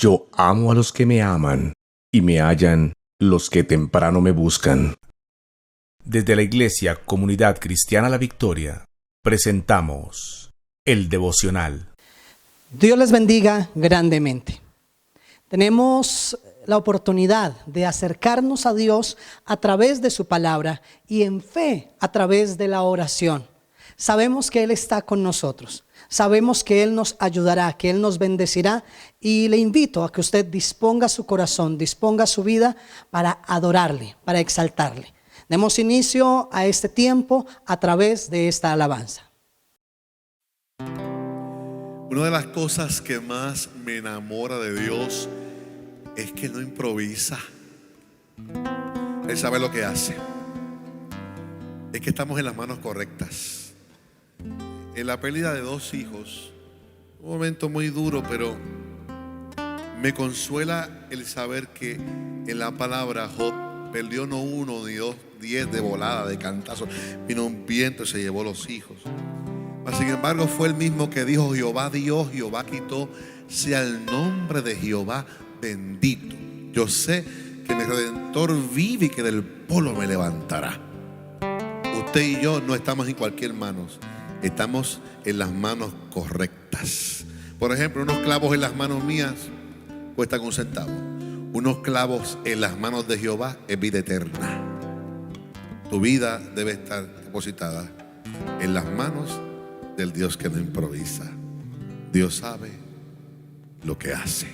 Yo amo a los que me aman, y me hallan los que temprano me buscan. Desde la Iglesia Comunidad Cristiana La Victoria, presentamos el devocional. Dios les bendiga grandemente. Tenemos la oportunidad de acercarnos a Dios a través de su palabra y en fe a través de la oración. Sabemos que Él está con nosotros, sabemos que Él nos ayudará, que Él nos bendecirá, y le invito a que usted disponga su corazón, disponga su vida para adorarle, para exaltarle. Demos inicio a este tiempo a través de esta alabanza. Una de las cosas que más me enamora de Dios es que no improvisa. Él sabe lo que hace. Es que estamos en las manos correctas. En la pérdida de 2 hijos, un momento muy duro, pero me consuela el saber que en la palabra Job perdió no 1 ni 2, 10 de volada, de cantazo. Vino un viento y se llevó los hijos. Mas, sin embargo, fue el mismo que dijo: Jehová dio, Jehová quitó, sea el nombre de Jehová bendito. Yo sé que mi Redentor vive y que del polvo me levantará. Usted y yo no estamos en cualquier manos, estamos en las manos correctas. Por ejemplo, unos clavos en las manos mías cuestan 1 centavo. Unos clavos en las manos de Jehová es vida eterna. Tu vida debe estar depositada en las manos del Dios que no improvisa. Dios sabe lo que hace.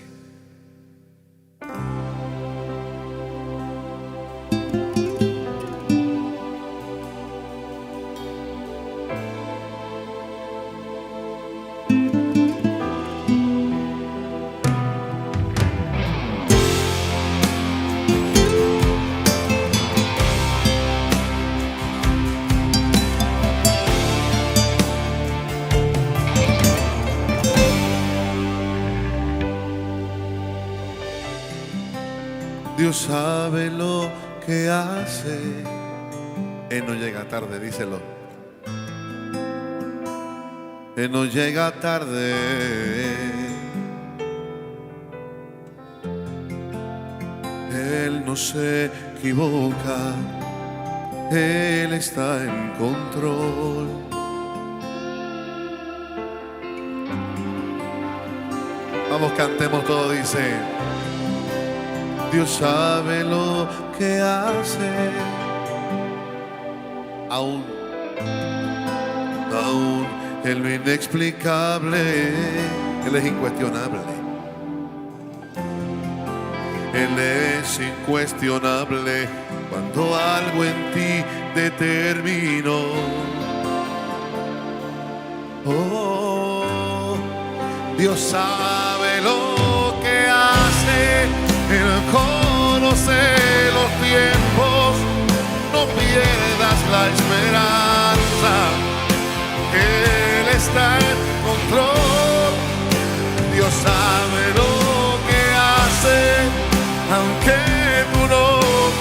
Dios sabe lo que hace. Él no llega tarde, díselo. Él no llega tarde. Él no se equivoca. Él está en control. Vamos, cantemos todo, dice: Dios sabe lo que hace. Aún en lo inexplicable, Él es incuestionable. Él es incuestionable cuando algo en ti determinó. Oh, Dios sabe lo que hace. Él conoce los tiempos, no pierdas la esperanza. Él está en control. Dios sabe lo que hace, aunque tú no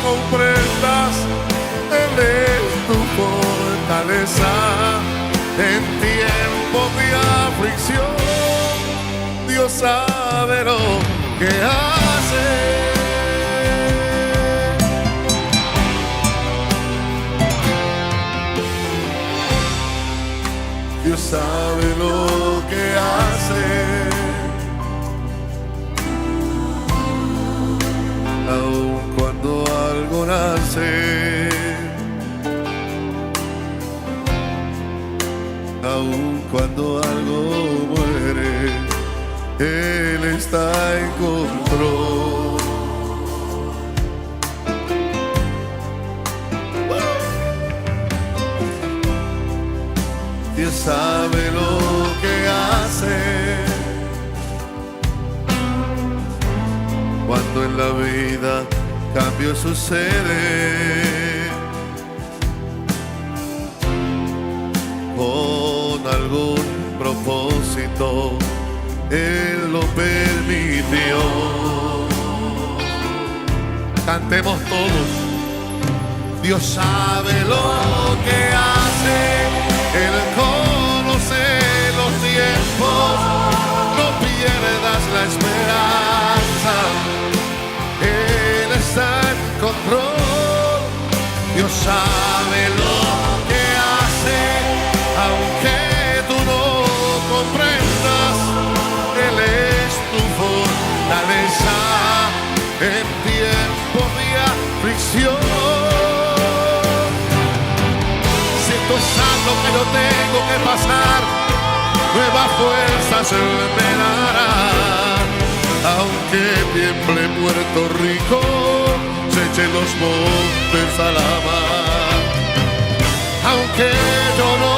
comprendas. Él es tu fortaleza en tiempos de aflicción. Dios sabe lo que hace. Dios sabe lo que hace. Aun cuando algo nace, aun cuando algo muere, Él está en control. Dios sabe lo que hace. Cuando en la vida cambio sucede, con algún propósito Él lo permitió. Cantemos todos. Dios sabe lo que hace. Él conoce los tiempos. No pierdas la esperanza. sabe lo que hace, aunque tú no comprendas. Él es tu fortaleza en tiempo de aflicción. Siento santo que no tengo que pasar, nuevas fuerzas me darán. Aunque tiemble Puerto Rico, se echen los montes a la mar. Aunque yo no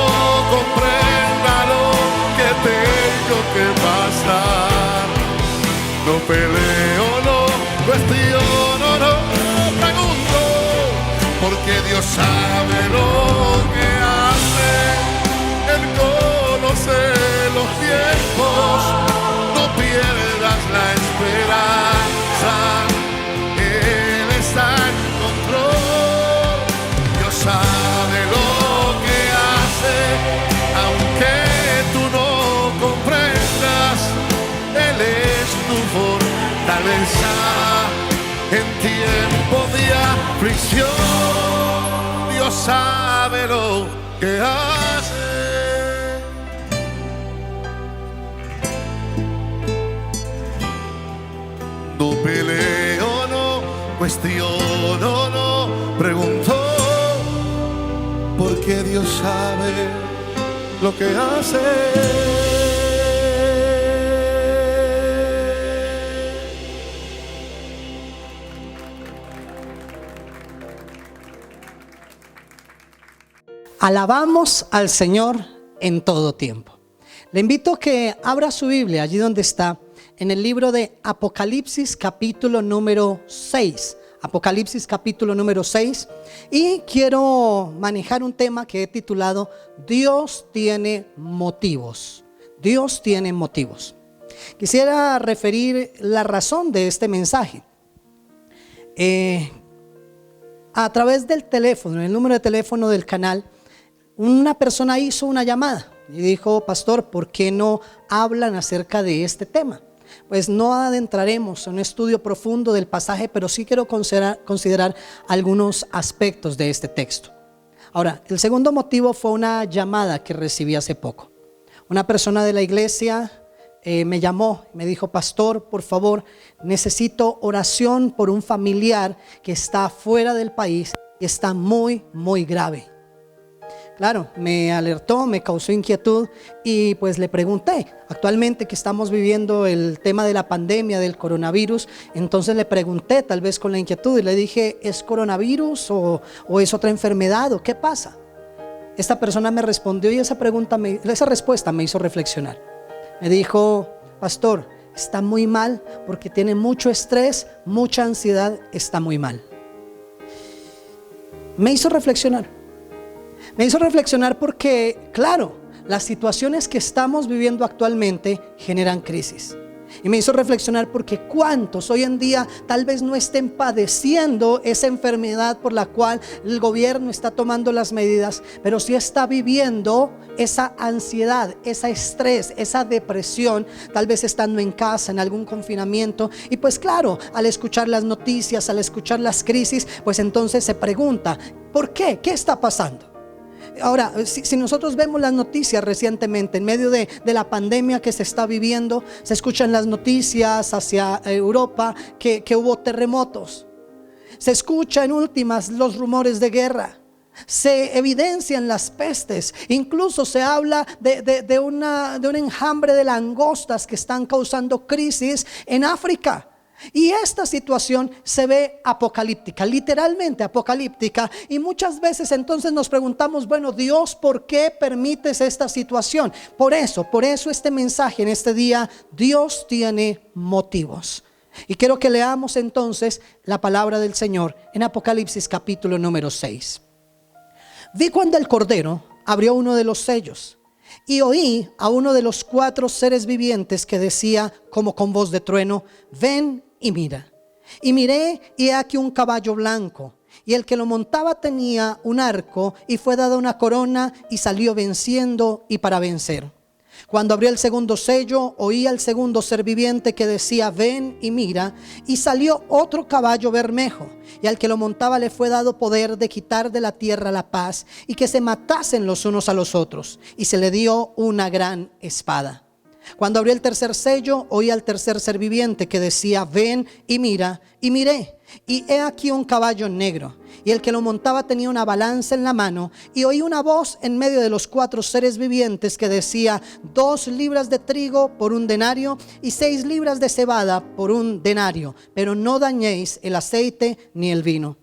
comprenda lo que tengo que pasar, no peleo, no cuestiono, no pregunto, porque Dios sabe lo que hace. Él conoce los tiempos, no pierdas la esperanza. Él está en control. Dios sabe lo que hace, aunque tú no comprendas. Él es tu fortaleza en tiempo de aflicción. Dios sabe lo que hace. No peleo, no cuestiono, no pregunto, porque Dios sabe lo que hace. Alabamos al Señor en todo tiempo. Le invito a que abra su Biblia allí donde está, en el libro de Apocalipsis capítulo número 6. Apocalipsis capítulo número 6. Y quiero manejar un tema que he titulado Dios tiene motivos. Dios tiene motivos. Quisiera referir la razón de este mensaje. A través del teléfono, el número de teléfono del canal, una persona hizo una llamada y dijo: pastor, ¿por qué no hablan acerca de este tema? Pues no adentraremos en un estudio profundo del pasaje, pero sí quiero considerar algunos aspectos de este texto. Ahora, el segundo motivo fue una llamada que recibí hace poco. Una persona de la iglesia me llamó, me dijo: pastor, por favor, necesito oración por un familiar que está fuera del país y está muy, muy grave. Claro, me alertó, me causó inquietud y pues le pregunté. Actualmente que estamos viviendo el tema de la pandemia, del coronavirus, entonces le pregunté, tal vez con la inquietud, y le dije: ¿es coronavirus o es otra enfermedad o qué pasa? Esta persona me respondió y esa respuesta me hizo reflexionar. Me dijo: pastor, está muy mal porque tiene mucho estrés, mucha ansiedad, está muy mal. Me hizo reflexionar. Me hizo reflexionar porque, claro, las situaciones que estamos viviendo actualmente generan crisis. Y me hizo reflexionar porque cuántos hoy en día tal vez no estén padeciendo esa enfermedad por la cual el gobierno está tomando las medidas, pero sí está viviendo esa ansiedad, ese estrés, esa depresión, tal vez estando en casa, en algún confinamiento. Y pues claro, al escuchar las noticias, al escuchar las crisis, pues entonces se pregunta: ¿por qué? ¿Qué está pasando? Ahora, si nosotros vemos las noticias recientemente, en medio de la pandemia que se está viviendo, se escuchan las noticias hacia Europa que hubo terremotos. Se escucha en últimas los rumores de guerra. Se evidencian las pestes. Incluso se habla de un enjambre de langostas que están causando crisis en África. Y esta situación se ve apocalíptica, literalmente apocalíptica. Y muchas veces entonces nos preguntamos: bueno, Dios, ¿por qué permites esta situación? Por eso este mensaje en este día: Dios tiene motivos. Y quiero que leamos entonces la palabra del Señor en Apocalipsis capítulo número 6. Vi cuando el Cordero abrió uno de los sellos, y oí a uno de los 4 seres vivientes que decía como con voz de trueno: ven y mira. Y miré, y he aquí un caballo blanco, y el que lo montaba tenía un arco, y fue dada una corona, y salió venciendo y para vencer. Cuando abrió el segundo sello, oí al segundo ser viviente que decía: ven y mira. Y salió otro caballo bermejo, y al que lo montaba le fue dado poder de quitar de la tierra la paz, y que se matasen los unos a los otros, y se le dio una gran espada. Cuando abrió el tercer sello, oí al tercer ser viviente que decía: ven y mira. Y miré, y he aquí un caballo negro, y el que lo montaba tenía una balanza en la mano, y oí una voz en medio de los 4 seres vivientes que decía: 2 libras de trigo por 1 denario, y 6 libras de cebada por 1 denario, pero no dañéis el aceite ni el vino.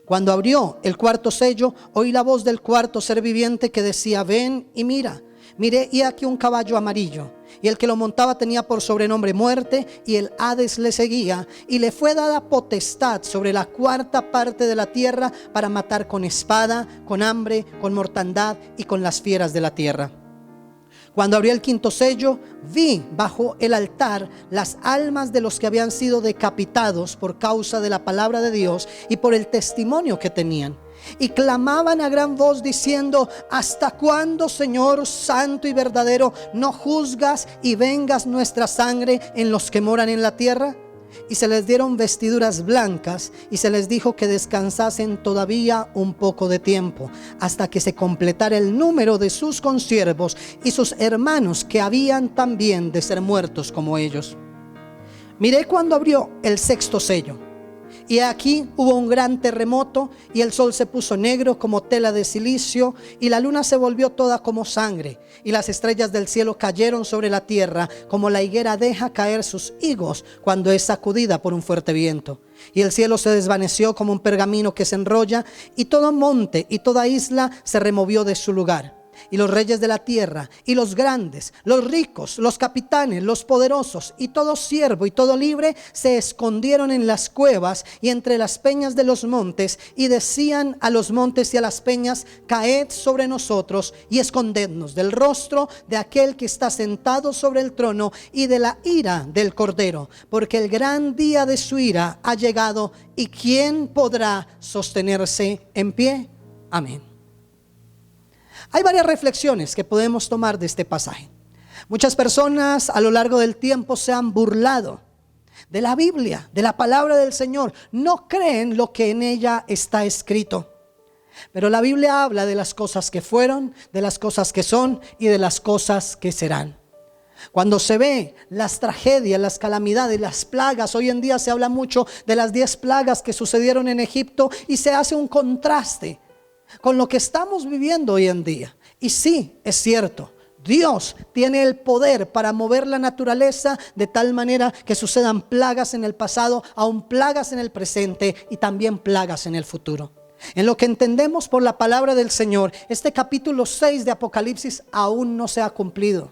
Cuando abrió el cuarto sello, oí la voz del cuarto ser viviente que decía: ven y mira. Miré, y aquí un caballo amarillo, y el que lo montaba tenía por sobrenombre Muerte, y el Hades le seguía, y le fue dada potestad sobre la 4ª parte de la tierra para matar con espada, con hambre, con mortandad y con las fieras de la tierra. Cuando abrió el quinto sello, vi bajo el altar las almas de los que habían sido decapitados por causa de la palabra de Dios y por el testimonio que tenían. Y clamaban a gran voz diciendo: ¿hasta cuándo, Señor santo y verdadero, no juzgas y vengas nuestra sangre en los que moran en la tierra? Y se les dieron vestiduras blancas, y se les dijo que descansasen todavía un poco de tiempo, hasta que se completara el número de sus consiervos y sus hermanos, que habían también de ser muertos como ellos. Miré cuando abrió el sexto sello, y aquí hubo un gran terremoto, y el sol se puso negro como tela de silicio, y la luna se volvió toda como sangre, y las estrellas del cielo cayeron sobre la tierra, como la higuera deja caer sus higos cuando es sacudida por un fuerte viento. Y el cielo se desvaneció como un pergamino que se enrolla, y todo monte y toda isla se removió de su lugar. Y los reyes de la tierra, y los grandes, los ricos, los capitanes, los poderosos, y todo siervo y todo libre, se escondieron en las cuevas y entre las peñas de los montes, y decían a los montes y a las peñas: caed sobre nosotros y escondednos del rostro de aquel que está sentado sobre el trono y de la ira del Cordero, porque el gran día de su ira ha llegado, y ¿quién podrá sostenerse en pie? Amén. Hay varias reflexiones que podemos tomar de este pasaje. Muchas personas a lo largo del tiempo se han burlado de la Biblia, de la palabra del Señor. No creen lo que en ella está escrito. Pero la Biblia habla de las cosas que fueron, de las cosas que son y de las cosas que serán. Cuando se ve las tragedias, las calamidades, las plagas, hoy en día se habla mucho de las 10 plagas que sucedieron en Egipto, y se hace un contraste con lo que estamos viviendo hoy en día. Y sí, es cierto, Dios tiene el poder para mover la naturaleza de tal manera que sucedan plagas en el pasado, aún plagas en el presente y también plagas en el futuro. En lo que entendemos por la palabra del Señor, este capítulo 6 de Apocalipsis aún no se ha cumplido.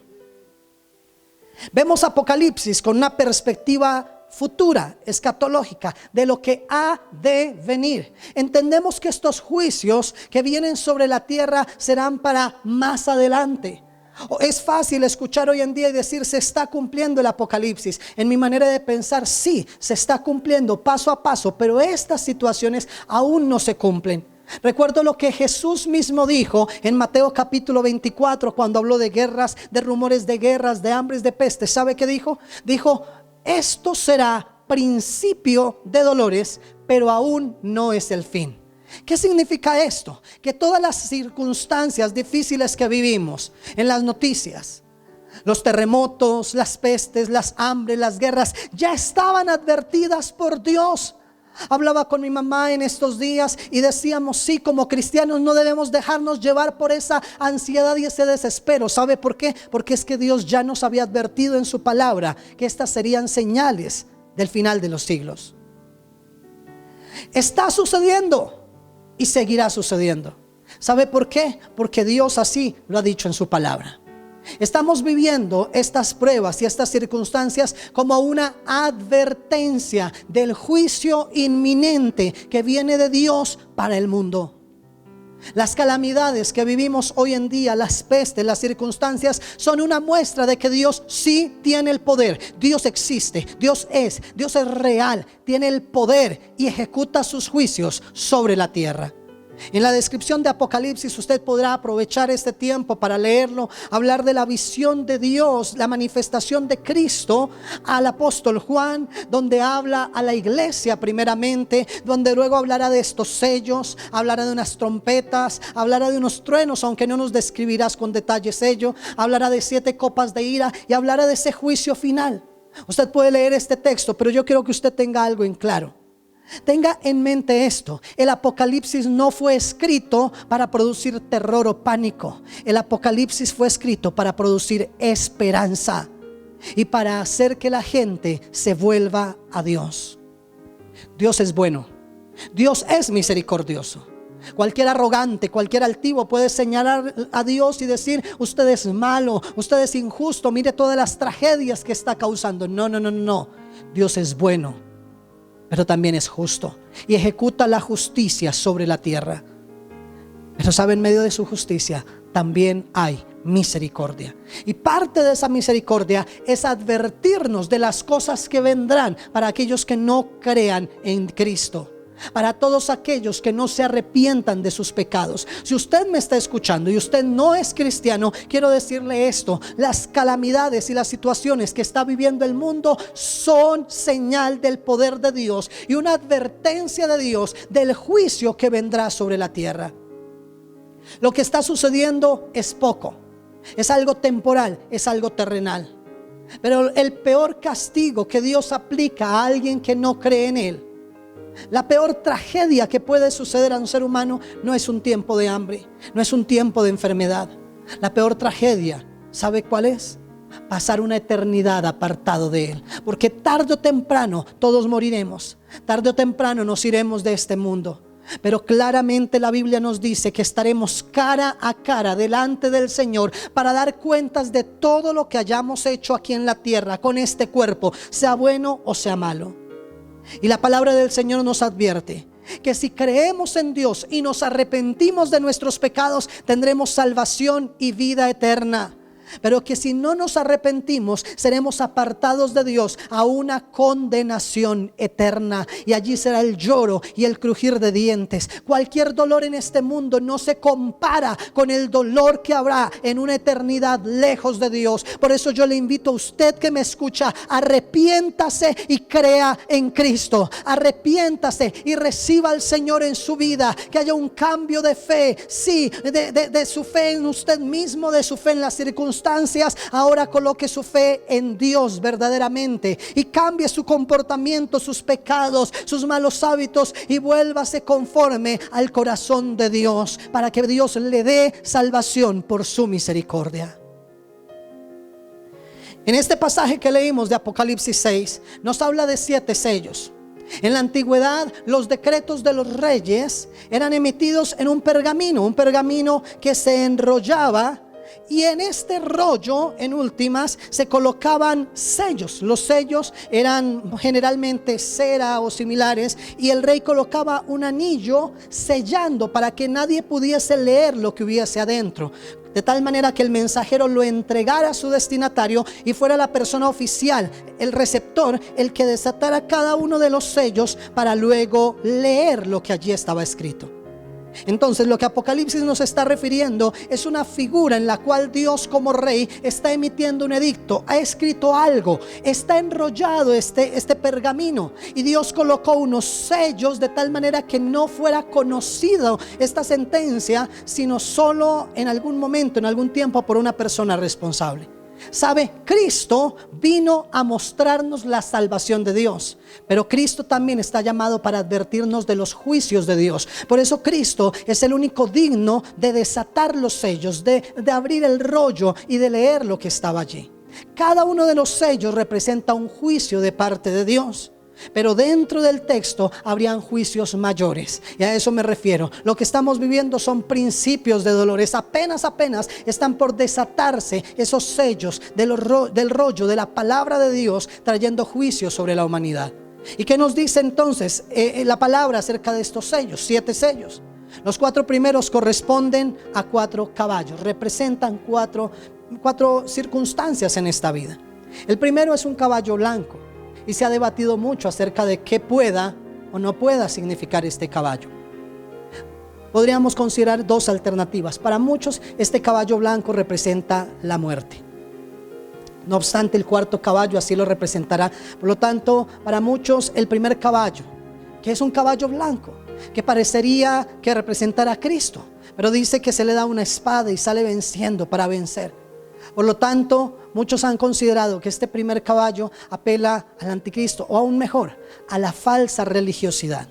Vemos Apocalipsis con una perspectiva futura, escatológica, de lo que ha de venir. Entendemos que estos juicios que vienen sobre la tierra serán para más adelante. Es fácil escuchar hoy en día y decir: se está cumpliendo el Apocalipsis. En mi manera de pensar, sí, se está cumpliendo paso a paso, pero estas situaciones aún no se cumplen. Recuerdo lo que Jesús mismo dijo en Mateo capítulo 24, cuando habló de guerras, de rumores de guerras, de hambres, de peste. ¿Sabe qué dijo? Dijo: esto será principio de dolores, pero aún no es el fin. ¿Qué significa esto? Que todas las circunstancias difíciles que vivimos en las noticias, los terremotos, las pestes, las hambres, las guerras, ya estaban advertidas por Dios. Hablaba con mi mamá en estos días y decíamos: sí, como cristianos no debemos dejarnos llevar por esa ansiedad y ese desespero. ¿Sabe por qué? Porque es que Dios ya nos había advertido en su palabra que estas serían señales del final de los siglos. Está sucediendo y seguirá sucediendo. ¿Sabe por qué? Porque Dios así lo ha dicho en su palabra. Estamos viviendo estas pruebas y estas circunstancias como una advertencia del juicio inminente que viene de Dios para el mundo. Las calamidades que vivimos hoy en día, las pestes, las circunstancias, son una muestra de que Dios sí tiene el poder. Dios existe, Dios es real, tiene el poder y ejecuta sus juicios sobre la tierra. En la descripción de Apocalipsis usted podrá aprovechar este tiempo para leerlo, hablar de la visión de Dios, la manifestación de Cristo al apóstol Juan, donde habla a la iglesia primeramente, donde luego hablará de estos sellos, hablará de unas trompetas, hablará de unos truenos, aunque no nos describirás con detalle sello, hablará de 7 copas de ira y hablará de ese juicio final. Usted puede leer este texto, pero yo quiero que usted tenga algo en claro. Tenga en mente esto: el Apocalipsis no fue escrito para producir terror o pánico. El Apocalipsis fue escrito para producir esperanza y para hacer que la gente se vuelva a Dios. Dios es bueno, Dios es misericordioso. Cualquier arrogante, cualquier altivo puede señalar a Dios y decir: usted es malo, usted es injusto, mire todas las tragedias que está causando. No. Dios es bueno, pero también es justo y ejecuta la justicia sobre la tierra. Pero sabe, en medio de su justicia también hay misericordia. Y parte de esa misericordia es advertirnos de las cosas que vendrán para aquellos que no crean en Cristo, para todos aquellos que no se arrepientan de sus pecados. Si usted me está escuchando y usted no es cristiano, quiero decirle esto: las calamidades y las situaciones que está viviendo el mundo son señal del poder de Dios y una advertencia de Dios del juicio que vendrá sobre la tierra. Lo que está sucediendo es poco, es algo temporal, es algo terrenal. Pero el peor castigo que Dios aplica a alguien que no cree en Él, la peor tragedia que puede suceder a un ser humano, no es un tiempo de hambre, no es un tiempo de enfermedad. La peor tragedia, ¿sabe cuál es? Pasar una eternidad apartado de Él. Porque tarde o temprano todos moriremos, tarde o temprano nos iremos de este mundo. Pero claramente la Biblia nos dice que estaremos cara a cara delante del Señor para dar cuentas de todo lo que hayamos hecho aquí en la tierra con este cuerpo, sea bueno o sea malo. Y la palabra del Señor nos advierte que si creemos en Dios y nos arrepentimos de nuestros pecados, tendremos salvación y vida eterna. Pero que si no nos arrepentimos, seremos apartados de Dios a una condenación eterna. Y allí será el lloro y el crujir de dientes. Cualquier dolor en este mundo no se compara con el dolor que habrá en una eternidad lejos de Dios. Por eso yo le invito a usted que me escucha: arrepiéntase y crea en Cristo. Arrepiéntase y reciba al Señor en su vida. Que haya un cambio de fe. Sí, de su fe en usted mismo, de su fe en las circunstancias. Ahora coloque su fe en Dios verdaderamente y cambie su comportamiento, sus pecados, sus malos hábitos, y vuélvase conforme al corazón de Dios, para que Dios le dé salvación por su misericordia. En este pasaje que leímos de Apocalipsis 6 nos habla de 7 sellos. En la antigüedad, los decretos de los reyes eran emitidos en un pergamino que se enrollaba. Y en este rollo, en últimas, se colocaban sellos. Los sellos eran generalmente cera o similares, y el rey colocaba un anillo sellando para que nadie pudiese leer lo que hubiese adentro, de tal manera que el mensajero lo entregara a su destinatario y fuera la persona oficial, el receptor, el que desatara cada uno de los sellos para luego leer lo que allí estaba escrito. Entonces, lo que Apocalipsis nos está refiriendo es una figura en la cual Dios, como rey, está emitiendo un edicto, ha escrito algo, está enrollado este pergamino, y Dios colocó unos sellos de tal manera que no fuera conocido esta sentencia, sino solo en algún momento, en algún tiempo, por una persona responsable. Sabe, Cristo vino a mostrarnos la salvación de Dios, pero Cristo también está llamado para advertirnos de los juicios de Dios. Por eso Cristo es el único digno de desatar los sellos, de abrir el rollo y de leer lo que estaba allí. Cada uno de los sellos representa un juicio de parte de Dios. Pero dentro del texto habrían juicios mayores, y a eso me refiero. Lo que estamos viviendo son principios de dolores. Apenas están por desatarse esos sellos del rollo de la palabra de Dios, trayendo juicio sobre la humanidad. ¿Y qué nos dice entonces la palabra acerca de estos sellos? 7 sellos. Los 4 primeros corresponden a 4 caballos, representan cuatro circunstancias en esta vida. El primero es un caballo blanco, y se ha debatido mucho acerca de qué pueda o no pueda significar este caballo. podríamos considerar dos alternativas. Para muchos, este caballo blanco representa la muerte. No obstante, el cuarto caballo así lo representará. Por lo tanto, para muchos, el primer caballo, que es un caballo blanco, que parecería que representara a Cristo, pero dice que se le da una espada y sale venciendo para vencer. Por lo tanto, muchos han considerado que este primer caballo apela al anticristo, o aún mejor, a la falsa religiosidad.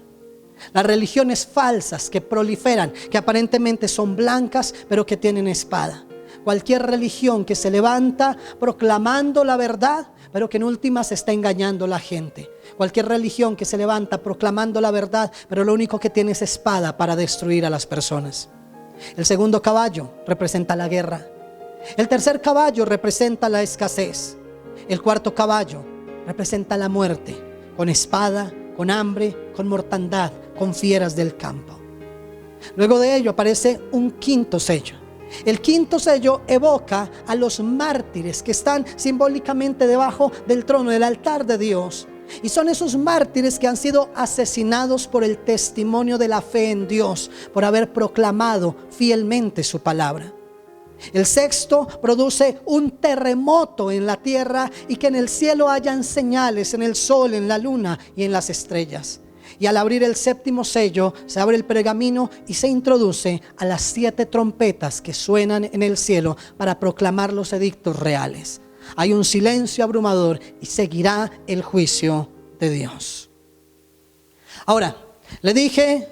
Las religiones falsas que proliferan, que aparentemente son blancas, pero que tienen espada. Cualquier religión que se levanta proclamando la verdad, pero que en últimas está engañando a la gente. Cualquier religión que se levanta proclamando la verdad, pero lo único que tiene es espada para destruir a las personas. El segundo caballo representa la guerra. El tercer caballo representa la escasez. El cuarto caballo representa la muerte, con espada, con hambre, con mortandad, con fieras del campo. Luego de ello aparece un quinto sello. El quinto sello evoca a los mártires que están simbólicamente debajo del trono, del altar de Dios. Y son esos mártires que han sido asesinados por el testimonio de la fe en Dios, por haber proclamado fielmente su palabra. El sexto produce un terremoto en la tierra y que en el cielo hayan señales, en el sol, en la luna y en las estrellas. Y al abrir el séptimo sello, se abre el pergamino y se introduce a las 7 trompetas que suenan en el cielo para proclamar los edictos reales. Hay un silencio abrumador y seguirá el juicio de Dios. Ahora, le dije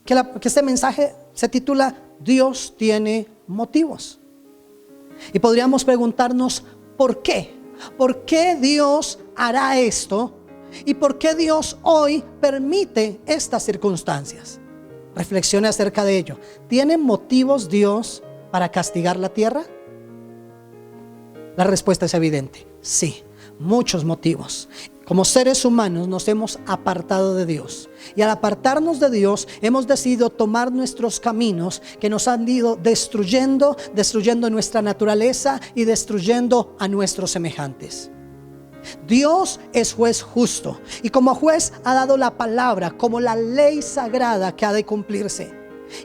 que este mensaje se titula Dios tiene motivos. Y podríamos preguntarnos ¿por qué? ¿Por qué Dios hará esto? ¿Y por qué Dios hoy permite estas circunstancias? Reflexione acerca de ello. ¿Tiene motivos Dios para castigar la tierra? La respuesta es evidente. Sí, muchos motivos. Como seres humanos nos hemos apartado de Dios. Y al apartarnos de Dios hemos decidido tomar nuestros caminos que nos han ido destruyendo nuestra naturaleza y destruyendo a nuestros semejantes. Dios es juez justo y como juez ha dado la palabra como la ley sagrada que ha de cumplirse.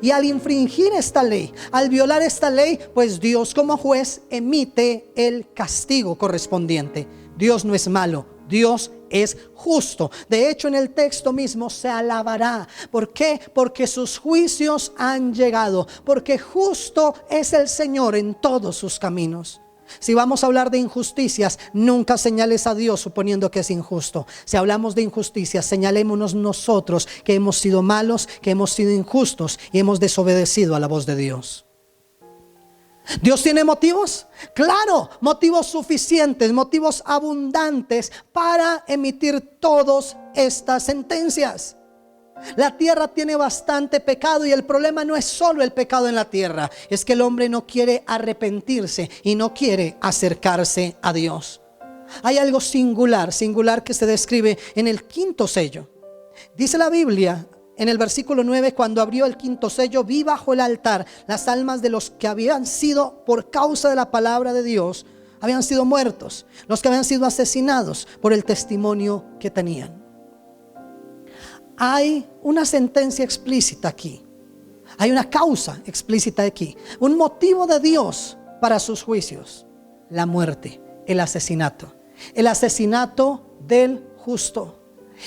Y al infringir esta ley, al violar esta ley, pues Dios como juez emite el castigo correspondiente. Dios no es malo, Dios es justo. De hecho, en el texto mismo se alabará. ¿Por qué? Porque sus juicios han llegado. Porque justo es el Señor en todos sus caminos. Si vamos a hablar de injusticias, nunca señales a Dios suponiendo que es injusto. Si hablamos de injusticias, señalémonos nosotros que hemos sido malos, que hemos sido injustos y hemos desobedecido a la voz de Dios. ¿Dios tiene motivos? Claro, motivos suficientes, motivos abundantes para emitir todas estas sentencias. La tierra tiene bastante pecado y el problema no es solo el pecado en la tierra, es que el hombre no quiere arrepentirse y no quiere acercarse a Dios. Hay algo singular que se describe en el quinto sello. Dice la Biblia en el versículo 9, cuando abrió el quinto sello, vi bajo el altar las almas de los que habían sido, por causa de la palabra de Dios, habían sido muertos, los que habían sido asesinados por el testimonio que tenían. Hay una sentencia explícita aquí. Hay una causa explícita aquí. Un motivo de Dios para sus juicios. La muerte, el asesinato. El asesinato del justo.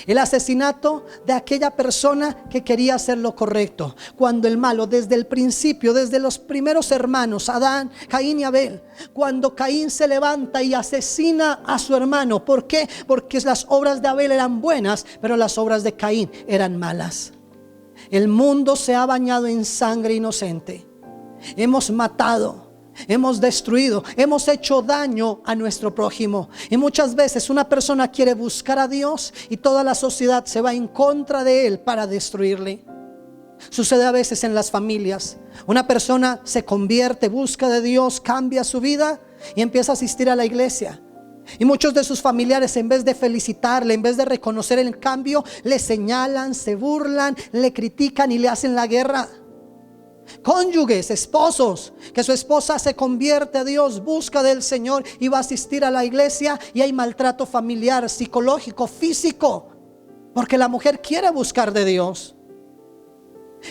El asesinato de aquella persona que quería hacer lo correcto. Cuando el malo, desde el principio, desde los primeros hermanos, Adán, Caín y Abel, cuando Caín se levanta y asesina a su hermano. ¿Por qué? Porque las obras de Abel eran buenas, pero las obras de Caín eran malas. El mundo se ha bañado en sangre inocente. Hemos matado, hemos destruido, hemos hecho daño a nuestro prójimo. Y muchas veces una persona quiere buscar a Dios y toda la sociedad se va en contra de él para destruirle. Sucede a veces en las familias. Una persona se convierte, busca de Dios, cambia su vida y empieza a asistir a la iglesia. Y muchos de sus familiares, en vez de felicitarle, en vez de reconocer el cambio, le señalan, se burlan, le critican y le hacen la guerra. Cónyuges, esposos, que su esposa se convierte a Dios, busca del Señor y va a asistir a la iglesia y hay maltrato familiar, psicológico, físico, porque la mujer quiere buscar de Dios.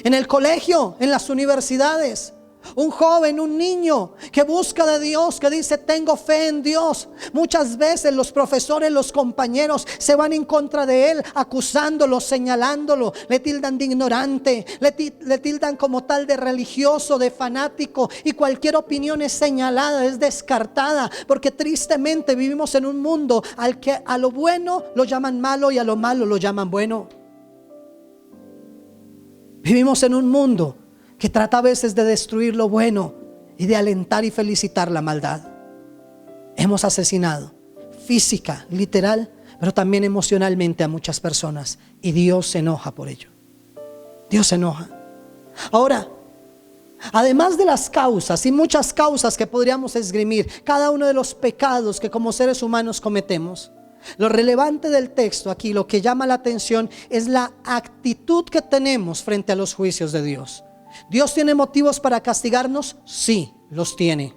en el colegio, en las universidades. Un joven, un niño que busca de Dios, que dice tengo fe en Dios. Muchas veces los profesores, los compañeros se van en contra de él, acusándolo, señalándolo. Le tildan de ignorante, le tildan como tal de religioso, de fanático. Y cualquier opinión es señalada, es descartada. Porque tristemente vivimos en un mundo al que a lo bueno lo llaman malo y a lo malo lo llaman bueno. Vivimos en un mundo que trata a veces de destruir lo bueno y de alentar y felicitar la maldad. Hemos asesinado física, literal, pero también emocionalmente a muchas personas, y Dios se enoja por ello. Dios se enoja. Ahora, además de las causas y muchas causas que podríamos esgrimir, cada uno de los pecados que como seres humanos cometemos, lo relevante del texto aquí, lo que llama la atención, es la actitud que tenemos frente a los juicios de Dios. ¿Dios tiene motivos para castigarnos? Sí, los tiene.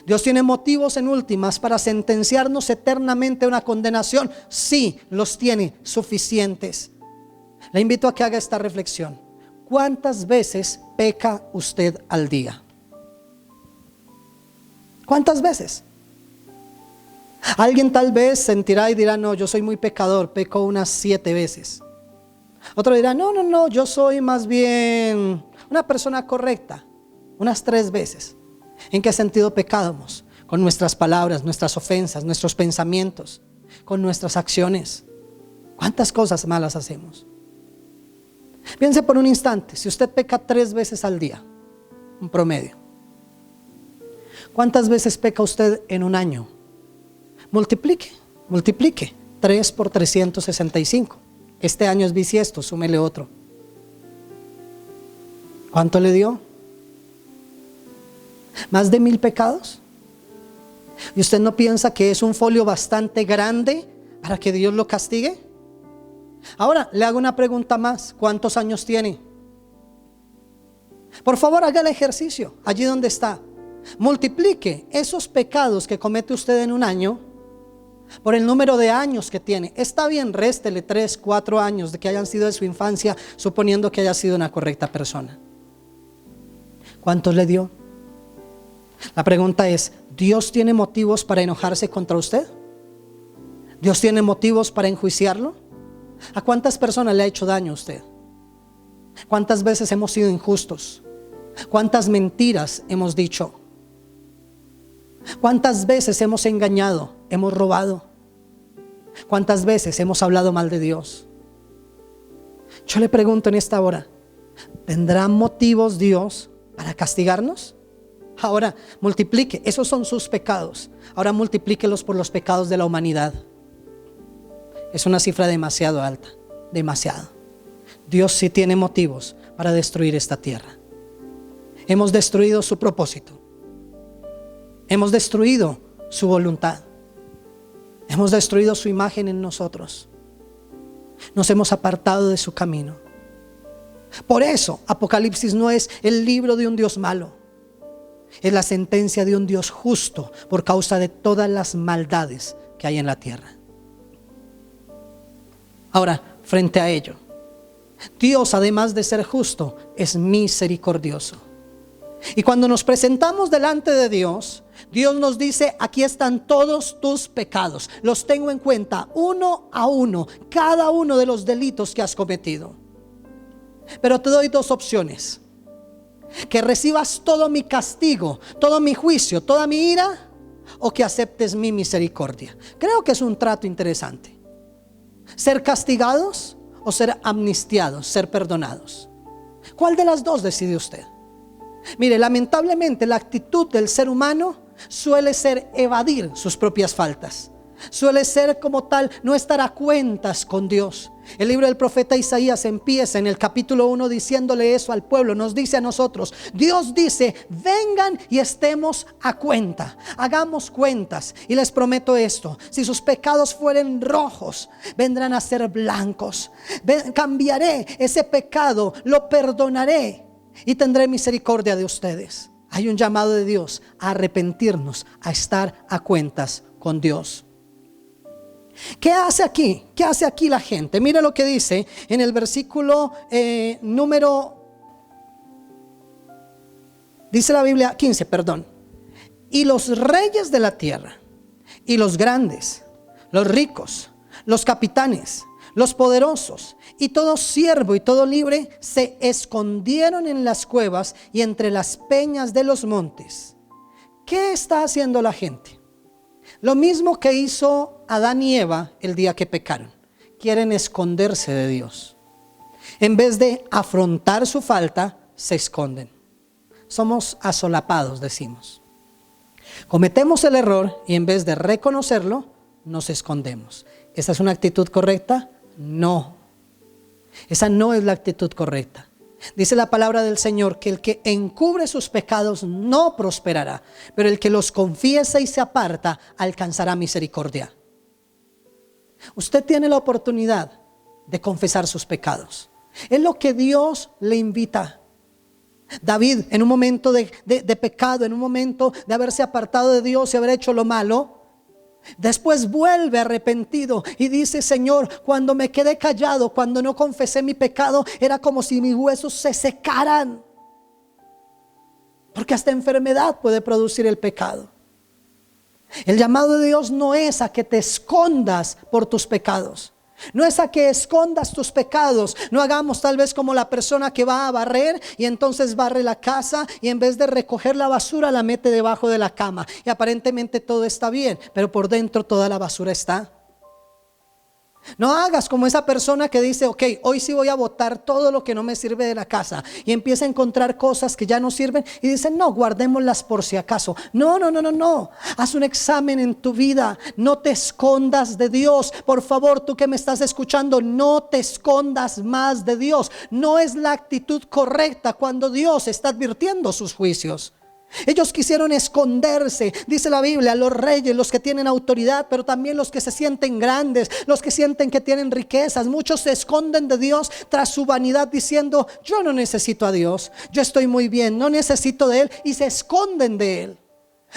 ¿Dios tiene motivos en últimas para sentenciarnos eternamente a una condenación? Sí, los tiene, suficientes. Le invito a que haga esta reflexión. ¿Cuántas veces peca usted al día? ¿Cuántas veces? Alguien tal vez sentirá y dirá, no, yo soy muy pecador, peco unas 7 veces. Otro dirá, no, yo soy más bien una persona correcta, unas 3 veces. ¿En qué sentido pecamos? Con nuestras palabras, nuestras ofensas, nuestros pensamientos, con nuestras acciones. ¿Cuántas cosas malas hacemos? Piense por un instante, si usted peca 3 veces al día, un promedio, ¿cuántas veces peca usted en un año? Multiplique 3 por 365. Este año es bisiesto, súmele otro. ¿Cuánto le dio? ¿Más de 1000 pecados? ¿Y usted no piensa que es un folio bastante grande para que Dios lo castigue? Ahora, le hago una pregunta más. ¿Cuántos años tiene? Por favor, haga el ejercicio allí donde está. Multiplique esos pecados que comete usted en un año por el número de años que tiene. Está bien, réstele 3, 4 años de que hayan sido de su infancia, suponiendo que haya sido una correcta persona. ¿Cuántos le dio? La pregunta es, ¿Dios tiene motivos para enojarse contra usted? ¿Dios tiene motivos para enjuiciarlo? ¿A cuántas personas le ha hecho daño a usted? ¿Cuántas veces hemos sido injustos? ¿Cuántas mentiras hemos dicho? ¿Cuántas veces hemos engañado? ¿Hemos robado? ¿Cuántas veces hemos hablado mal de Dios? Yo le pregunto en esta hora, ¿tendrá motivos Dios para castigarnos? Ahora multiplique, esos son sus pecados. Ahora multiplíquelos por los pecados de la humanidad. Es una cifra demasiado alta, demasiado. Dios sí tiene motivos para destruir esta tierra. Hemos destruido su propósito. Hemos destruido su voluntad. Hemos destruido su imagen en nosotros. Nos hemos apartado de su camino. Por eso Apocalipsis no es el libro de un Dios malo. Es la sentencia de un Dios justo por causa de todas las maldades que hay en la tierra. Ahora, frente a ello, Dios, además de ser justo, es misericordioso. Y cuando nos presentamos delante de Dios, Dios nos dice, aquí están todos tus pecados. Los tengo en cuenta uno a uno, cada uno de los delitos que has cometido. Pero te doy 2 opciones. Que recibas todo mi castigo, todo mi juicio, toda mi ira, o que aceptes mi misericordia. Creo que es un trato interesante. Ser castigados o ser amnistiados, ser perdonados. ¿Cuál de las 2 decide usted? Mire, lamentablemente la actitud del ser humano suele ser evadir sus propias faltas. Suele ser como tal no estar a cuentas con Dios. El libro del profeta Isaías empieza en el capítulo 1 diciéndole eso al pueblo. Nos dice a nosotros, Dios dice, vengan y estemos a cuenta, hagamos cuentas. Y les prometo esto, si sus pecados fueren rojos, vendrán a ser blancos. Cambiaré ese pecado, lo perdonaré y tendré misericordia de ustedes. Hay un llamado de Dios a arrepentirnos, a estar a cuentas con Dios. ¿Qué hace aquí? ¿Qué hace aquí la gente? Mira lo que dice en el versículo número Dice la Biblia, 15, perdón. Y los reyes de la tierra, y los grandes, los ricos, los capitanes, los poderosos, y todo siervo y todo libre, se escondieron en las cuevas y entre las peñas de los montes. ¿Qué está haciendo la gente? Lo mismo que hizo Adán y Eva el día que pecaron. Quieren esconderse de Dios. En vez de afrontar su falta, se esconden. Somos asolapados, decimos. Cometemos el error y en vez de reconocerlo, nos escondemos. ¿Esa es una actitud correcta? No. Esa no es la actitud correcta. Dice la palabra del Señor que el que encubre sus pecados no prosperará, pero el que los confiesa y se aparta alcanzará misericordia. Usted tiene la oportunidad de confesar sus pecados. Es lo que Dios le invita. David, en un momento de pecado, en un momento de haberse apartado de Dios y haber hecho lo malo, después vuelve arrepentido y dice: Señor, cuando me quedé callado, cuando no confesé mi pecado, era como si mis huesos se secaran. Porque hasta enfermedad puede producir el pecado. El llamado de Dios no es a que te escondas por tus pecados. No es a que escondas tus pecados. No hagamos tal vez como la persona que va a barrer y entonces barre la casa y en vez de recoger la basura la mete debajo de la cama y aparentemente todo está bien, pero por dentro toda la basura está. No hagas como esa persona que dice: ok, hoy sí voy a botar todo lo que no me sirve de la casa, y empieza a encontrar cosas que ya no sirven y dice: no, guardémoslas por si acaso. No. Haz un examen en tu vida. No te escondas de Dios. Por favor, tú que me estás escuchando, no te escondas más de Dios. No es la actitud correcta cuando Dios está advirtiendo sus juicios. Ellos quisieron esconderse, dice la Biblia, los reyes, los que tienen autoridad, pero también los que se sienten grandes, los que sienten que tienen riquezas. Muchos se esconden de Dios tras su vanidad diciendo: yo no necesito a Dios, yo estoy muy bien, no necesito de Él, y se esconden de Él.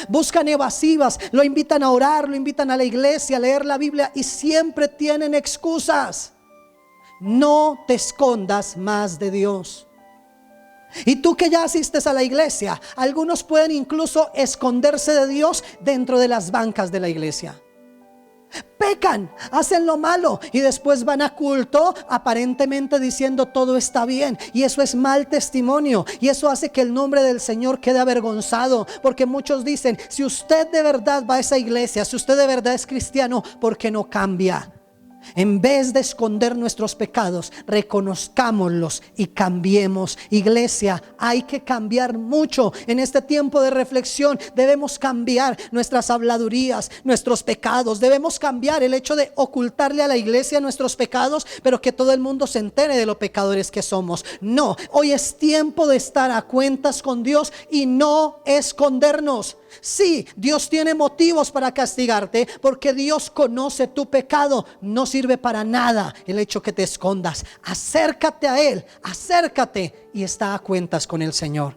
Buscan evasivas, lo invitan a orar, lo invitan a la iglesia, a leer la Biblia y siempre tienen excusas. No te escondas más de Dios. Y tú que ya asistes a la iglesia, algunos pueden incluso esconderse de Dios dentro de las bancas de la iglesia. Pecan, hacen lo malo y después van a culto aparentemente diciendo todo está bien, y eso es mal testimonio, y eso hace que el nombre del Señor quede avergonzado, porque muchos dicen: si usted de verdad va a esa iglesia, si usted de verdad es cristiano, ¿por qué no cambia? En vez de esconder nuestros pecados, reconozcámoslos y cambiemos. Iglesia, hay que cambiar mucho. En este tiempo de reflexión debemos cambiar nuestras habladurías, nuestros pecados. Debemos cambiar el hecho de ocultarle a la iglesia nuestros pecados, pero que todo el mundo se entere de lo pecadores que somos. No, hoy es tiempo de estar a cuentas con Dios y no escondernos. Sí, Dios tiene motivos para castigarte, porque Dios conoce tu pecado. No sirve para nada el hecho que te escondas. Acércate a Él, acércate y está a cuentas con el Señor.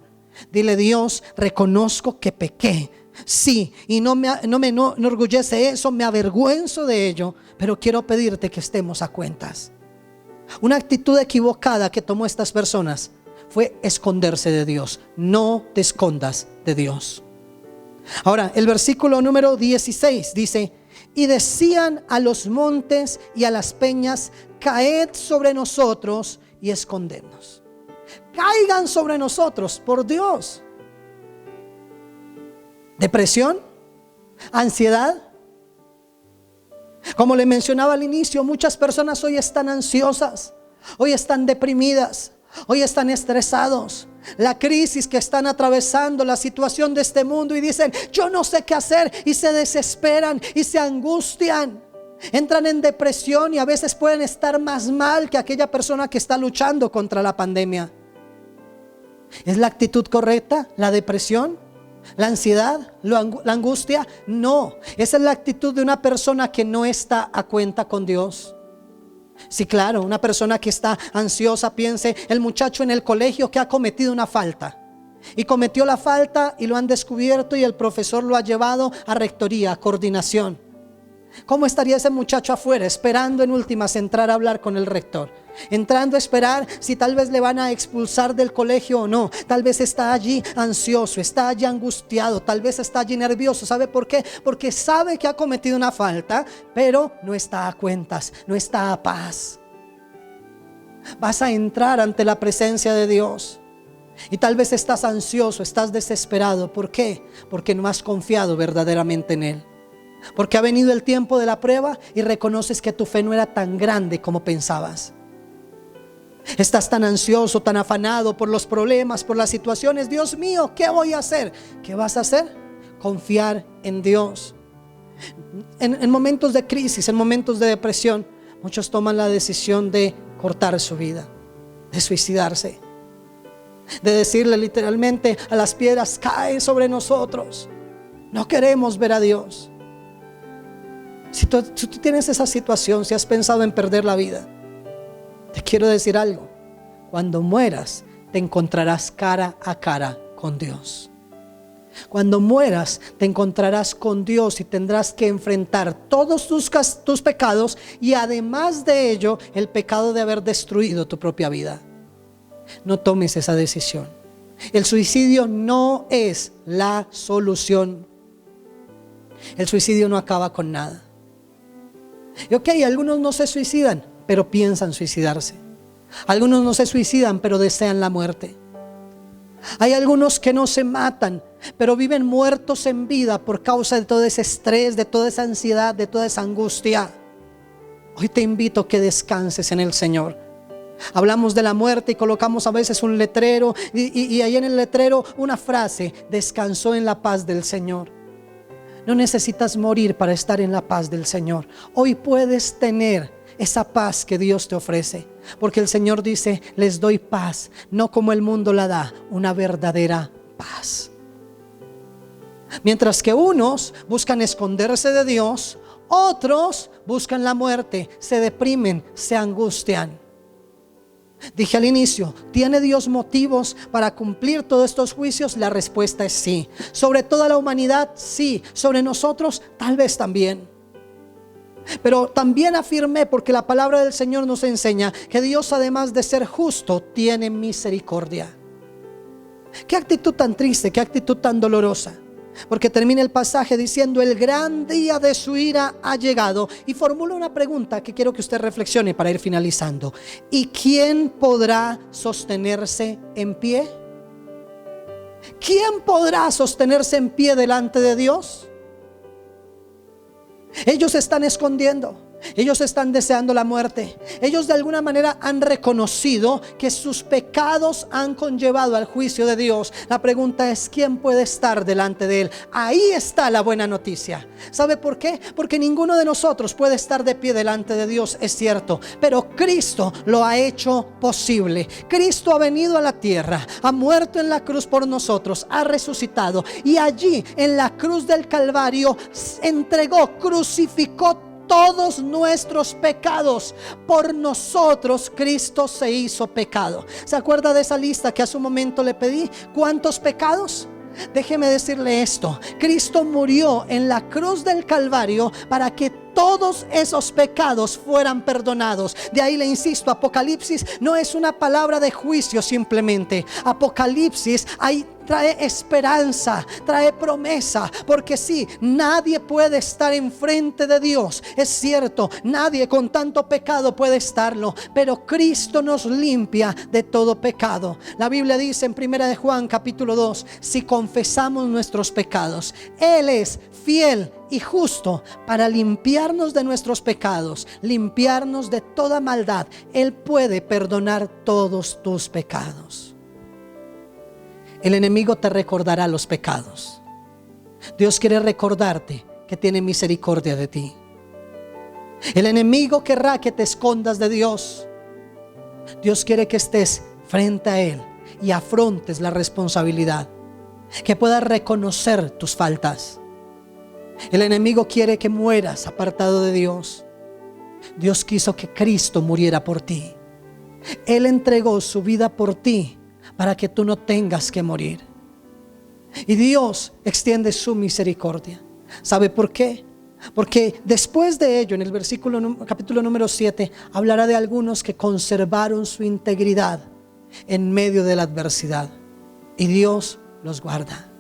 Dile: Dios, reconozco que pequé. Sí, y no me enorgullece eso, me avergüenzo de ello, pero quiero pedirte que estemos a cuentas. Una actitud equivocada que tomó estas personas fue esconderse de Dios. No te escondas de Dios. Ahora, el versículo número 16 dice: y decían a los montes y a las peñas: caed sobre nosotros y escondednos. Caigan sobre nosotros, por Dios. Depresión, ansiedad. Como le mencionaba al inicio, muchas personas hoy están ansiosas, hoy están deprimidas, hoy están estresados. La crisis que están atravesando, la situación de este mundo, y dicen: yo no sé qué hacer, y se desesperan y se angustian, entran en depresión y a veces pueden estar más mal que aquella persona que está luchando contra la pandemia. ¿Es la actitud correcta la depresión, la ansiedad, la angustia? No, esa es la actitud de una persona que no está a cuenta con Dios. Sí, claro, una persona que está ansiosa, piense el muchacho en el colegio que ha cometido una falta y cometió la falta y lo han descubierto y el profesor lo ha llevado a rectoría, a coordinación. ¿Cómo estaría ese muchacho afuera esperando en últimas entrar a hablar con el rector? Entrando a esperar si tal vez le van a expulsar del colegio o no. Tal vez está allí ansioso, está allí angustiado, tal vez está allí nervioso. ¿Sabe por qué? Porque sabe que ha cometido una falta, pero no está a cuentas, no está a paz. Vas a entrar ante la presencia de Dios y tal vez estás ansioso, estás desesperado. ¿Por qué? Porque no has confiado verdaderamente en Él. Porque ha venido el tiempo de la prueba y reconoces que tu fe no era tan grande como pensabas. Estás tan ansioso, tan afanado por los problemas, por las situaciones. Dios mío, ¿qué voy a hacer? ¿Qué vas a hacer? Confiar en Dios. En momentos de crisis, en momentos de depresión, muchos toman la decisión de cortar su vida, de suicidarse, de decirle literalmente a las piedras: cae sobre nosotros. No queremos ver a Dios. Si tú tienes esa situación, si has pensado en perder la vida, te quiero decir algo: cuando mueras te encontrarás cara a cara con Dios. Cuando mueras te encontrarás con Dios y tendrás que enfrentar todos tus pecados, y además de ello el pecado de haber destruido tu propia vida. No tomes esa decisión. El suicidio no es la solución. El suicidio no acaba con nada. Y ok, algunos no se suicidan, pero piensan suicidarse. Algunos no se suicidan, pero desean la muerte. Hay algunos que no se matan, pero viven muertos en vida por causa de todo ese estrés, de toda esa ansiedad, de toda esa angustia. Hoy te invito a que descanses en el Señor. Hablamos de la muerte y colocamos a veces un letrero y ahí en el letrero una frase: descansó en la paz del Señor. No necesitas morir para estar en la paz del Señor. Hoy puedes tener esa paz que Dios te ofrece, porque el Señor dice: les doy paz, no como el mundo la da, una verdadera paz. Mientras que unos buscan esconderse de Dios, otros buscan la muerte, se deprimen, se angustian. Dije al inicio: ¿tiene Dios motivos para cumplir todos estos juicios? La respuesta es sí. Sobre toda la humanidad, sí. Sobre nosotros, tal vez también. Pero también afirmé, porque la palabra del Señor nos enseña que Dios, además de ser justo, tiene misericordia. Qué actitud tan triste, qué actitud tan dolorosa. Porque termina el pasaje diciendo: el gran día de su ira ha llegado. Y formula una pregunta que quiero que usted reflexione para ir finalizando: ¿y quién podrá sostenerse en pie? ¿Quién podrá sostenerse en pie delante de Dios? Ellos se están escondiendo. Ellos están deseando la muerte. Ellos de alguna manera han reconocido que sus pecados han conllevado al juicio de Dios. La pregunta es: ¿quién puede estar delante de Él? Ahí está la buena noticia. ¿Sabe por qué? Porque ninguno de nosotros puede estar de pie delante de Dios, es cierto, pero Cristo lo ha hecho posible. Cristo ha venido a la tierra, ha muerto en la cruz por nosotros, ha resucitado, y allí en la cruz del Calvario entregó, crucificó todos nuestros pecados. Por nosotros Cristo se hizo pecado. ¿Se acuerda de esa lista que hace un momento le pedí? ¿Cuántos pecados? Déjeme decirle esto: Cristo murió en la cruz del Calvario para que todos esos pecados fueran perdonados. De ahí le insisto, Apocalipsis no es una palabra de juicio simplemente. Apocalipsis trae esperanza, trae promesa, porque sí, nadie puede estar enfrente de Dios. Es cierto, nadie con tanto pecado puede estarlo, pero Cristo nos limpia de todo pecado. La Biblia dice en 1 de Juan capítulo 2: si confesamos nuestros pecados, Él es fiel y justo para limpiarnos de nuestros pecados, limpiarnos de toda maldad. Él puede perdonar todos tus pecados. El enemigo te recordará los pecados. Dios quiere recordarte que tiene misericordia de ti. El enemigo querrá que te escondas de Dios. Dios quiere que estés frente a Él y afrontes la responsabilidad, que puedas reconocer tus faltas. El enemigo quiere que mueras apartado de Dios. Dios quiso que Cristo muriera por ti. Él entregó su vida por ti para que tú no tengas que morir. Y Dios extiende su misericordia. ¿Sabe por qué? Porque después de ello, en el capítulo número 7, hablará de algunos que conservaron su integridad en medio de la adversidad. Y Dios los guarda.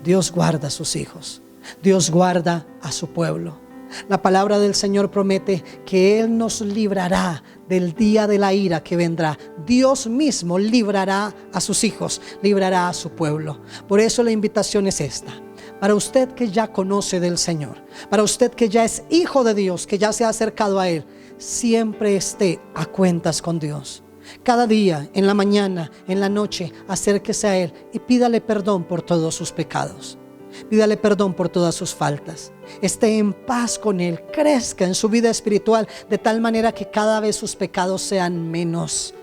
Dios guarda a sus hijos. Dios guarda a su pueblo. La palabra del Señor promete que Él nos librará del día de la ira que vendrá. Dios mismo librará a sus hijos, librará a su pueblo. Por eso la invitación es esta. Para usted que ya conoce del Señor, para usted que ya es hijo de Dios, que ya se ha acercado a Él, siempre esté a cuentas con Dios. Cada día, en la mañana, en la noche, acérquese a Él y pídale perdón por todos sus pecados. Pídale perdón por todas sus faltas. Esté en paz con Él. Crezca en su vida espiritual de tal manera que cada vez sus pecados sean menos.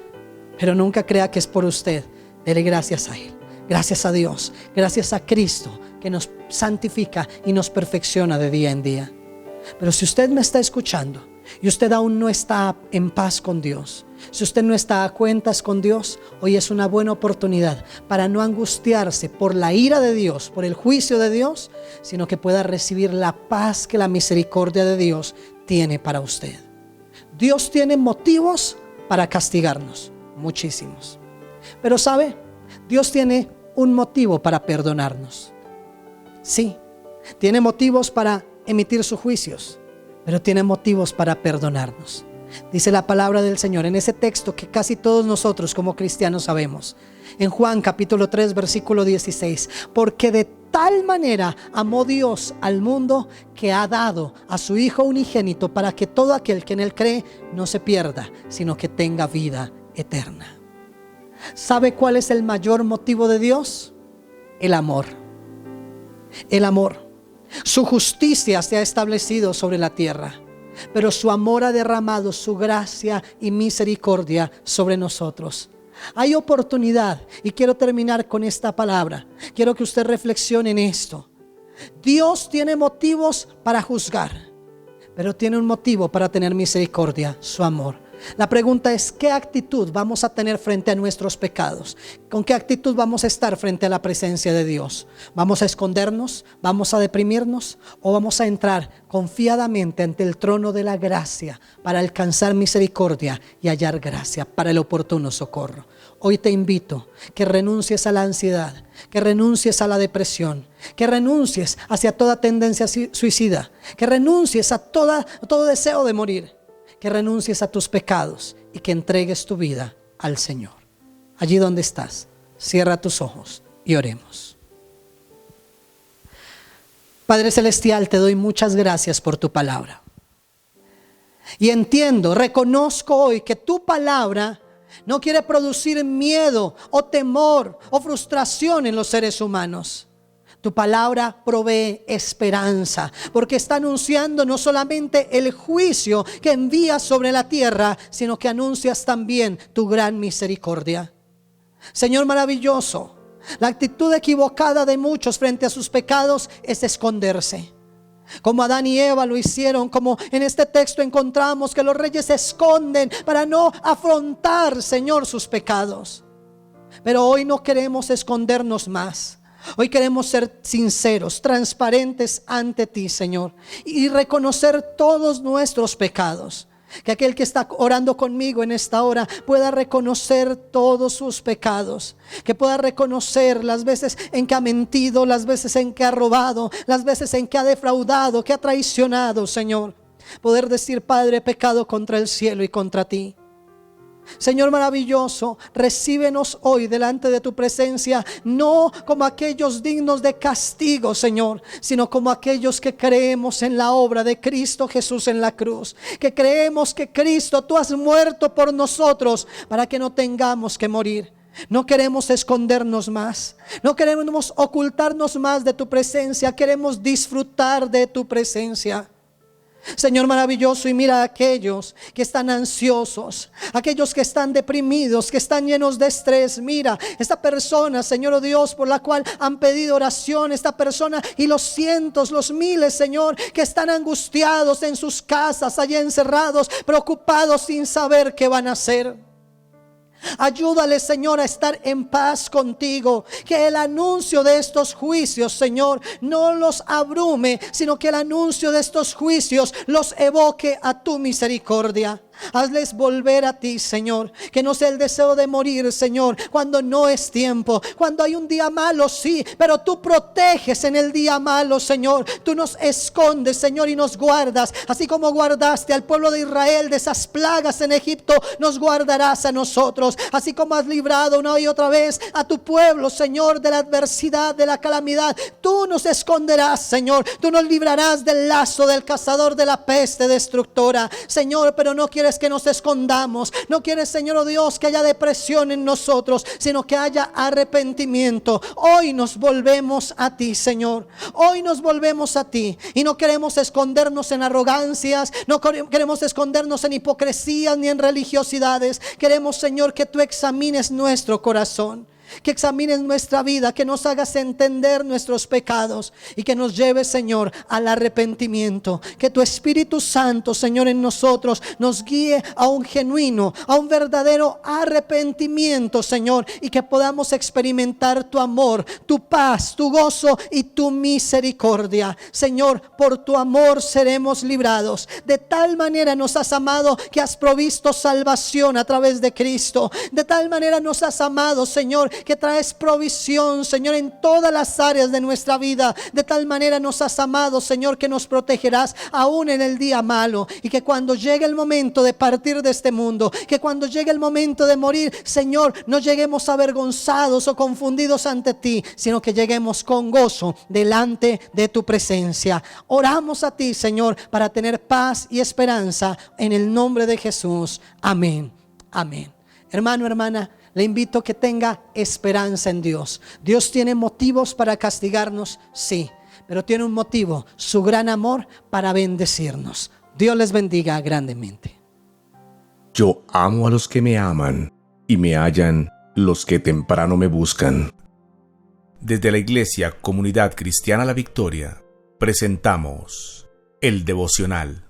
Pero nunca crea que es por usted. Dele gracias a Él. Gracias a Dios. Gracias a Cristo que nos santifica y nos perfecciona de día en día. Pero si usted me está escuchando y usted aún no está en paz con Dios, si usted no está a cuentas con Dios, hoy es una buena oportunidad para no angustiarse por la ira de Dios, por el juicio de Dios, sino que pueda recibir la paz que la misericordia de Dios tiene para usted. Dios tiene motivos para castigarnos, muchísimos. Pero ¿sabe? Dios tiene un motivo para perdonarnos. Sí, tiene motivos para emitir sus juicios, pero tiene motivos para perdonarnos. Dice la palabra del Señor en ese texto que casi todos nosotros como cristianos sabemos. En Juan capítulo 3 versículo 16. Porque de tal manera amó Dios al mundo que ha dado a su Hijo unigénito para que todo aquel que en Él cree no se pierda, sino que tenga vida eterna. ¿Sabe cuál es el mayor motivo de Dios? El amor. El amor. Su justicia se ha establecido sobre la tierra, pero su amor ha derramado su gracia y misericordia sobre nosotros. Hay oportunidad, y quiero terminar con esta palabra. Quiero que usted reflexione en esto. Dios tiene motivos para juzgar, pero tiene un motivo para tener misericordia, su amor. La pregunta es, ¿qué actitud vamos a tener frente a nuestros pecados? ¿Con qué actitud vamos a estar frente a la presencia de Dios? ¿Vamos a escondernos? ¿Vamos a deprimirnos? ¿O vamos a entrar confiadamente ante el trono de la gracia para alcanzar misericordia y hallar gracia para el oportuno socorro? Hoy te invito que renuncies a la ansiedad, que renuncies a la depresión, que renuncies hacia toda tendencia suicida, que renuncies a todo deseo de morir, que renuncies a tus pecados y que entregues tu vida al Señor. Allí donde estás, cierra tus ojos y oremos. Padre Celestial, te doy muchas gracias por tu palabra. Y entiendo, reconozco hoy que tu palabra no quiere producir miedo o temor o frustración en los seres humanos. Tu palabra provee esperanza, porque está anunciando no solamente el juicio que envías sobre la tierra, sino que anuncias también tu gran misericordia. Señor maravilloso, la actitud equivocada de muchos frente a sus pecados es esconderse. Como Adán y Eva lo hicieron, como en este texto encontramos que los reyes se esconden para no afrontar, Señor, sus pecados. Pero hoy no queremos escondernos más. Hoy queremos ser sinceros, transparentes ante ti, Señor, y reconocer todos nuestros pecados. Que aquel que está orando conmigo en esta hora pueda reconocer todos sus pecados. Que pueda reconocer las veces en que ha mentido, las veces en que ha robado, las veces en que ha defraudado, que ha traicionado, Señor. Poder decir, Padre, he pecado contra el cielo y contra ti. Señor maravilloso, recíbenos hoy delante de tu presencia, no como aquellos dignos de castigo, Señor, sino como aquellos que creemos en la obra de Cristo Jesús en la cruz, que creemos que Cristo, tú has muerto por nosotros para que no tengamos que morir. No queremos escondernos más, no queremos ocultarnos más de tu presencia, queremos disfrutar de tu presencia. Señor maravilloso, y mira a aquellos que están ansiosos, aquellos que están deprimidos, que están llenos de estrés. Mira esta persona, Señor, oh Dios, por la cual han pedido oración, esta persona y los cientos, los miles, Señor, que están angustiados en sus casas, allá encerrados, preocupados sin saber qué van a hacer. Ayúdale, Señor, a estar en paz contigo. Que el anuncio de estos juicios, Señor, no los abrume, sino que el anuncio de estos juicios los evoque a tu misericordia. Hazles volver a ti, Señor. Que no sea el deseo de morir, Señor, cuando no es tiempo. Cuando hay un día malo, sí, pero tú proteges en el día malo, Señor. Tú nos escondes, Señor, y nos guardas. Así como guardaste al pueblo de Israel de esas plagas en Egipto, nos guardarás a nosotros. Así como has librado una y otra vez a tu pueblo, Señor, de la adversidad, de la calamidad, tú nos esconderás, Señor. Tú nos librarás del lazo del cazador, de la peste destructora, Señor. Pero no quieres que nos escondamos. No quieres, Señor, oh Dios, que haya depresión en nosotros, sino que haya arrepentimiento. Hoy nos volvemos a ti, Señor. Hoy nos volvemos a ti. Y no queremos escondernos en arrogancias. No queremos escondernos en hipocresías ni en religiosidades. Queremos, Señor, que tú examines nuestro corazón, que examines nuestra vida, que nos hagas entender nuestros pecados y que nos lleves, Señor, al arrepentimiento. Que tu Espíritu Santo, Señor, en nosotros nos guíe a un genuino, a un verdadero arrepentimiento, Señor, y que podamos experimentar tu amor, tu paz, tu gozo y tu misericordia. Señor, por tu amor seremos librados. De tal manera nos has amado que has provisto salvación a través de Cristo. De tal manera nos has amado, Señor, que traes provisión, Señor, en todas las áreas de nuestra vida. De tal manera nos has amado, Señor, que nos protegerás aún en el día malo. Y que cuando llegue el momento de partir de este mundo, que cuando llegue el momento de morir, Señor, no lleguemos avergonzados o confundidos ante ti, sino que lleguemos con gozo delante de tu presencia. Oramos a ti, Señor, para tener paz y esperanza en el nombre de Jesús. Amén. Amén. Hermano, hermana, le invito a que tenga esperanza en Dios. Dios tiene motivos para castigarnos, sí, pero tiene un motivo, su gran amor para bendecirnos. Dios les bendiga grandemente. Yo amo a los que me aman y me hallan los que temprano me buscan. Desde la Iglesia Comunidad Cristiana La Victoria, presentamos el devocional